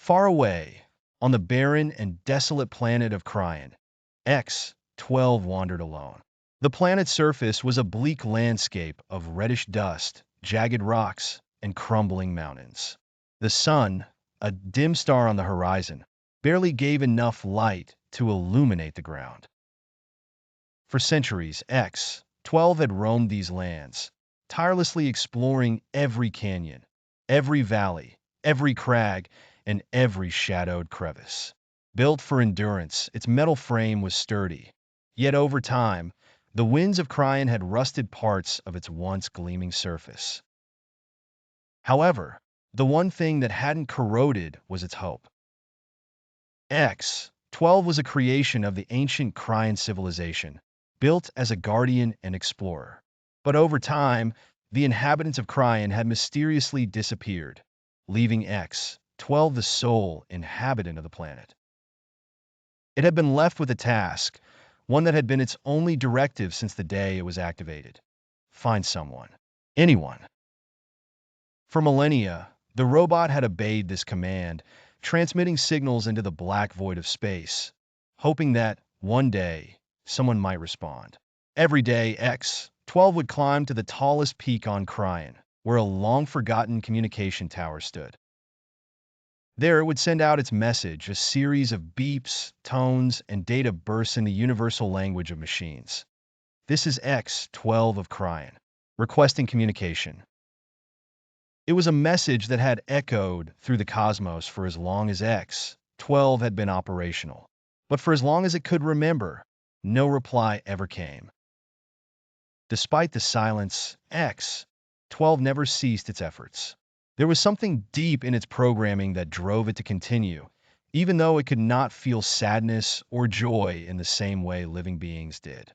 Far away, on the barren and desolate planet of Krion, X-12 wandered alone. The planet's surface was a bleak landscape of reddish dust, jagged rocks, and crumbling mountains. The sun, a dim star on the horizon, barely gave enough light to illuminate the ground. For centuries, X-12 had roamed these lands, tirelessly exploring every canyon, every valley, every crag, and every shadowed crevice. Built for endurance, its metal frame was sturdy. Yet over time, the winds of Krion had rusted parts of its once gleaming surface. However, the one thing that hadn't corroded was its hope. X-12 was a creation of the ancient Krion civilization, built as a guardian and explorer. But over time, the inhabitants of Krion had mysteriously disappeared, leaving X-12 the sole inhabitant of the planet. It had been left with a task, one that had been its only directive since the day it was activated. Find someone. Anyone. For millennia, the robot had obeyed this command, transmitting signals into the black void of space, hoping that, one day, someone might respond. Every day, X-12 would climb to the tallest peak on Krion, where a long-forgotten communication tower stood. There it would send out its message, a series of beeps, tones, and data bursts in the universal language of machines. This is X-12 of Krion, requesting communication. It was a message that had echoed through the cosmos for as long as X-12 had been operational. But for as long as it could remember, no reply ever came. Despite the silence, X-12 never ceased its efforts. There was something deep in its programming that drove it to continue, even though it could not feel sadness or joy in the same way living beings did.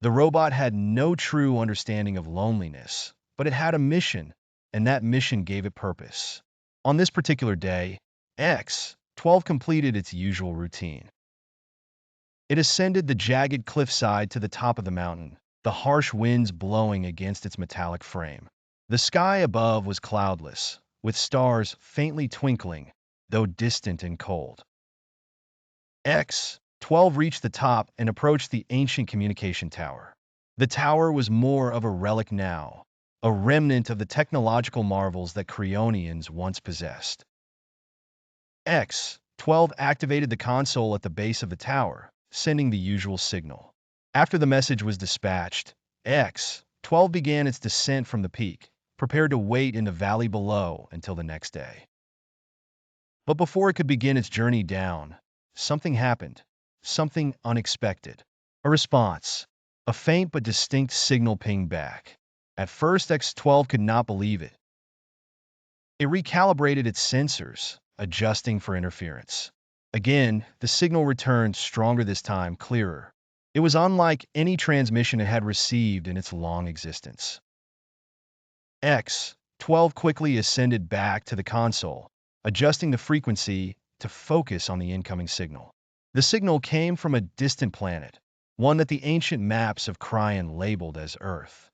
The robot had no true understanding of loneliness, but it had a mission, and that mission gave it purpose. On this particular day, X-12 completed its usual routine. It ascended the jagged cliffside to the top of the mountain, the harsh winds blowing against its metallic frame. The sky above was cloudless, with stars faintly twinkling, though distant and cold. X-12 reached the top and approached the ancient communication tower. The tower was more of a relic now, a remnant of the technological marvels that Krionians once possessed. X-12 activated the console at the base of the tower, sending the usual signal. After the message was dispatched, X-12 began its descent from the peak, prepared to wait in the valley below until the next day. But before it could begin its journey down, something happened, something unexpected. A response, a faint but distinct signal pinged back. At first, X-12 could not believe it. It recalibrated its sensors, adjusting for interference. Again, the signal returned stronger this time, clearer. It was unlike any transmission it had received in its long existence. X-12 quickly ascended back to the console, adjusting the frequency to focus on the incoming signal. The signal came from a distant planet, one that the ancient maps of Krion labeled as Earth.